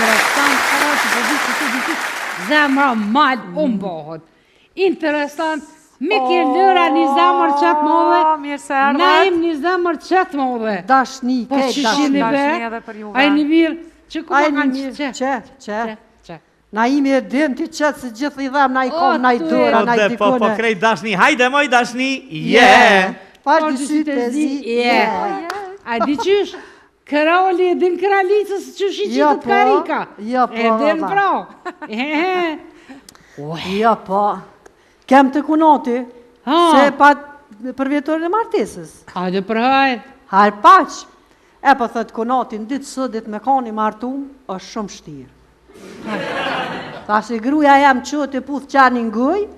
Interesant, që po di që të di zemra mal bëhët. Interesant, me ke lëra një zemër qëtë mëdhe, mirë se erdhe. na im një zemër qëtë mëdhe. Dashni, Po që shini edhe për be, juve. a i një mirë, që ku ma kanë që. që. Na imi e din ti qëtë se gjithë i dhem, na i kom, na i dora, na i dikone. Po krejt dashni, hajde moj dashni, je! Pash dy sytë e zi, je. A di qysh, krali e din kralicës që shi që të karika. Jo po, E din baba. pra. Jo po. Kem të kunoti, se pa për vjetorin e martesës. Hajde për hajde. Hajde paq. E po thët kunotin, ditë sëdit me kani martum, është shumë shtirë. Ta se gruja jam qëtë e puth qanin guj,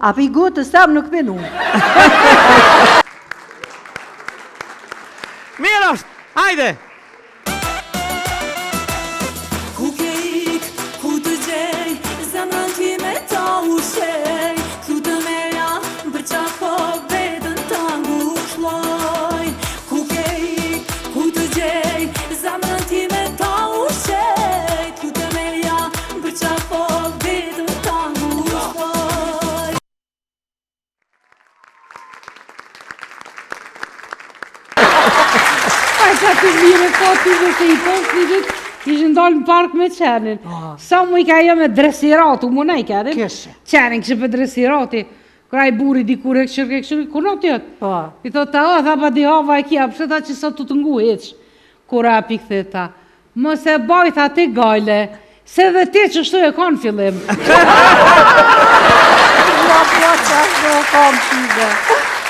a pi gutës tam nuk pinu. Mirë është, hajde! Ku ke ik, ku të gjej, zemrën ti me ta ushej, ku të meja, për qa po vetën ta ngushloj. Ku ke ik, ku të gjej, zemrën ti me ta ushej, ku të meja, për qa po vetën ta ngushloj. Sa të mire kotive se i posnit, ishë ndalë në park me qenin. Sa mu i ka jo me dresiratu, mu ne i ka dhe? Kështë. Qenin kështë për dresirati. Kra i buri di kure këshërë, kunot jëtë? Po. I thot ta, tha pa di hava e kja, përse ta që sa të të ngu heq. Kura pi këthe ta, mos e bajt ati gajle, se dhe ti që shtu e kanë fillim. Ja, që ashtë në kom shive.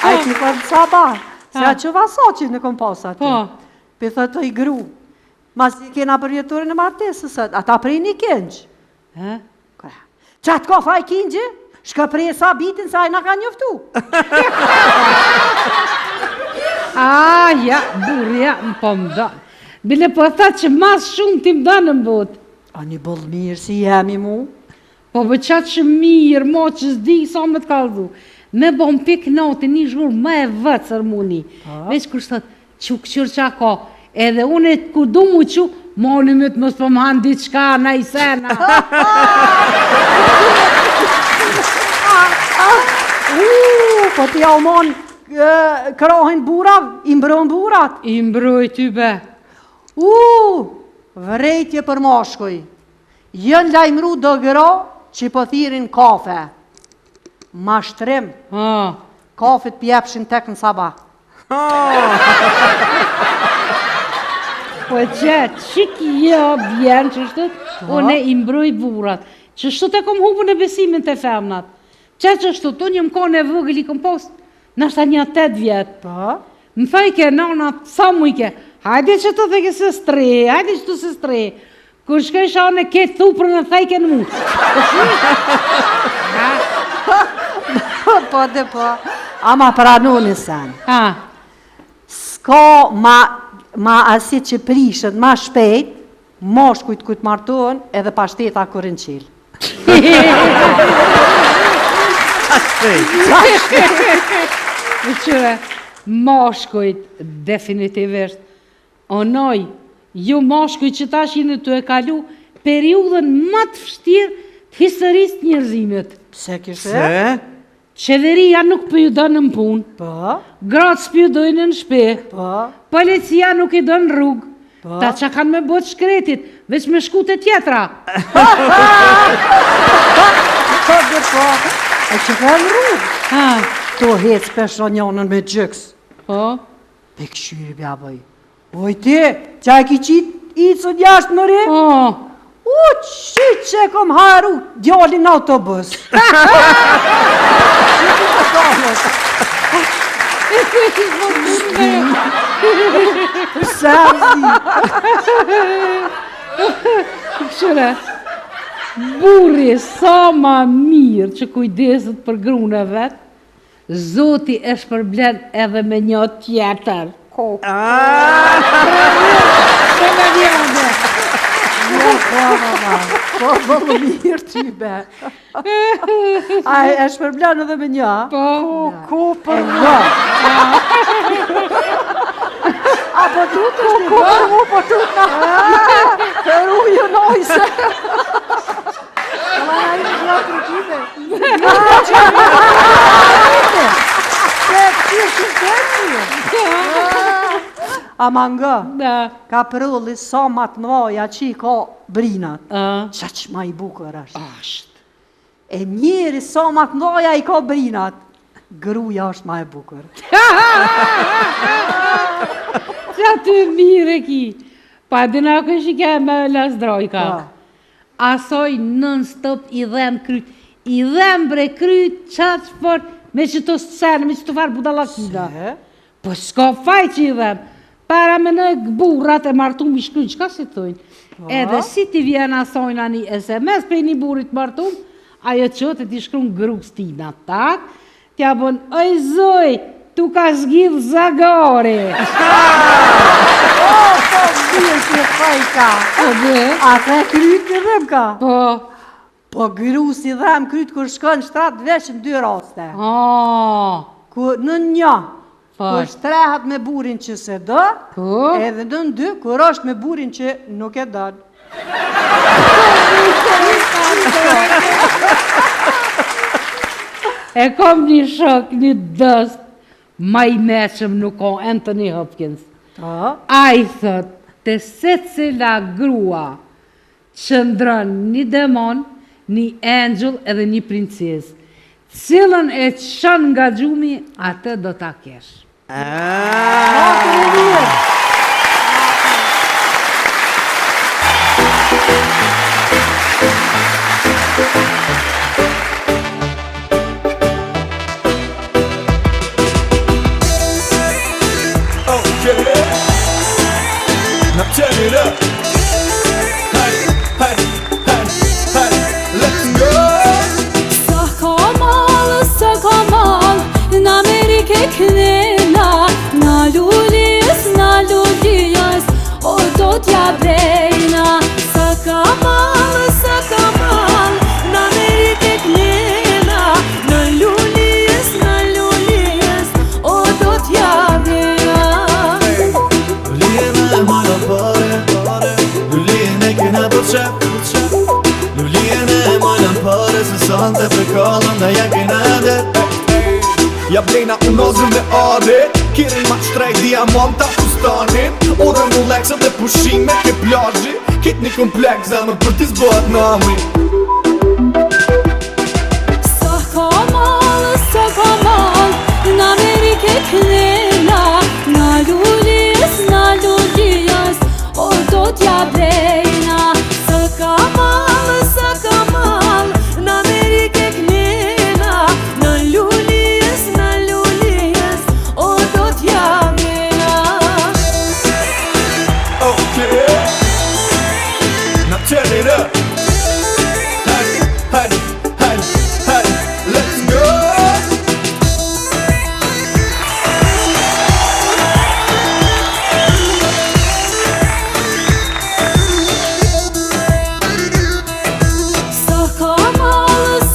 A i që kënë sabah, se a që vasoqin në kom pasat. Po. Për thë të i gru, mas i kena për vjetorin e martesës, ata prej një këngjë. Qa të kofa i këngjë, shka prej e sabitin sa i nga ka njoftu. Ja, burja, më po më da. Bile po tha që mas shumë ti më da në mbot. A një bëllë mirë si jemi mu. Po për qatë që mirë, mo që zdi, sa më të kaldu. Me bo më pik natë, një zhurë më e vëtër muni. Veç kërë sot, që këqyrë qa ka, edhe unë e kur du mu që, moni me të mos për më hanë ditë qka, na i sena. Po t'ja u mon krohin burav, i mbron burat. I mbroj ty be. Vrejtje për moshkuj. Jën lajmru do gëro që po thirin kafe. Mashtrim. Kafet pjepshin tek në sabah. Po që kjo vjen që shtët, unë i mbroj burat. Që shtët e kom hupën e besimin të femnat. Që shtët, unë jëmë kone e vëgël i kom post, nështë një 8 vjetë. Më thajke, nana, sa mujke, hajde që të theke se stre, hajde që të se stre. Kër shkoj shane, ke thupër në thajke në mu. Po dhe po, ama pranoni sen. Ska ma asit që prishet ma shpejt, moshkujt kujt martohen edhe pashteta kërën qilë. Në qëre, moshkujt definitivisht, onoj, ju moshkujt që tash jeni të e kalu periudën më të fështirë të historisë të njerëzimit. Pse kështë? Qeveria nuk për ju dënë në punë, gratës për ju dojnë në shpe, policia nuk i dënë rrugë, ta që kanë me botë shkretit, veç me shkute tjetra. E që kanë rrugë, to hecë pesho njonën me gjëks. Pe këshyri bja bëj. Oj ti, qa e ki qitë i cë njashtë më re? Qytë që kom haru djallin në autobus. Këshyre, burri sa ma mirë që kujdeset për grunë e vetë, Zoti e shpërblen edhe me një tjetër. Se me vjende. Po, bëllë mirë ty be. A e shpërblen edhe me një? Po. Ku për më? A po tu të shpërblen? Ku për mu po tu të në? Për u ju nojës. Ama nga, Da. ka përulli sa ma të mëdha që i ka brinat. Qaq ma i bukur është. Ashtë. E njeri sa ma të mëdha i ka brinat. Gruja është ma e bukur. Qa të mire ki. Pa dina kështë i ke me lasdrojka. Asoj nën stop i dhem kryt. I dhem bre kryt qatë fort me që të scenë, me që të farë budalakida. Po s'ka faj që i dhem. Para me në burrat e martum i shkryt, qka si të thujnë? Edhe si ti vjen asojna një SMS për një burit martum, ajo qëtë ti shkru në gruk stina, tak? Tja bon, oj zoj, tu ka zgjidh zagare. Shkirë që fajka. A the kryt në dhem ka? Po. Po gru si dhem kryt kur shkën shtrat vesh në 2 raste. Ku në një, kur shtrehat me burin që se dë, edhe në 2, kur është me burin që nuk e dën. E kom një shok, një dëst, ma i meqëm nuk o Anthony Hopkins. A i thët, të se cila grua qëndron një demon, një angel edhe një princes. Cilën e qënë nga gjumi, atë do t'a kesh. Now turn it up. Hey, hey, hey, hey, let's go. Sa kamal, në Amerike knela, na lulijes, o do t'ja brejna. Sa kamal, në Amerike knela, na lulijes, o do t'ja brejna. Lulijene e mojna pare, lulijene kena për qep. Lulijene e mojna pare, se sante për kallën dhe ja kena dhe. Ja blejna unozën dhe are, kiri ma shtrejt diamanta fustanin. Orën Rolexët dhe pushime ke plazhi, kit një kompleks zemër për t'i zbët nami. Sa kamal, në Amerike knela, na lulijes, o do t'ja brejna. Sa kamal, në Amerike knela, na lulijes, o do t'ja brejna. Okay, now turn it up. Hey, hey, hey, hey, let's go.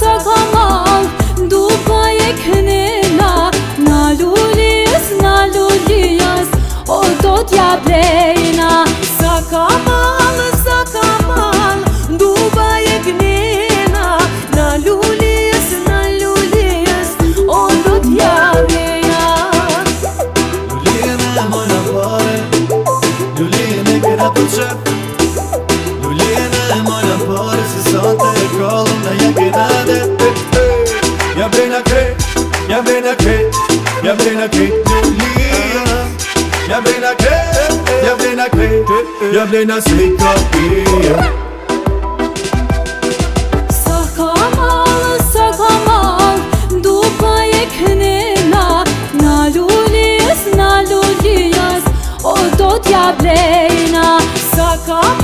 Sa kamal, Dubai e knela, na lulijes, o do t'ja brejna. Sa kamal, Dubai e knela, na lulijes, o do t'ja brejna. Lulijene e mojna pare, lulijene kena për qep. Lulijene e mojna pare, se sante e kallën dhe ja kena dhe. Ja brejna krejt, ja brejna krejt, ja brejna krejt lulijene. Ja brejna krejt, ja brejna krejt, ja brejna si kapija. Sa kamal, Dubai e knela, na lulijes, o do t'ja brejna. Sa kamal,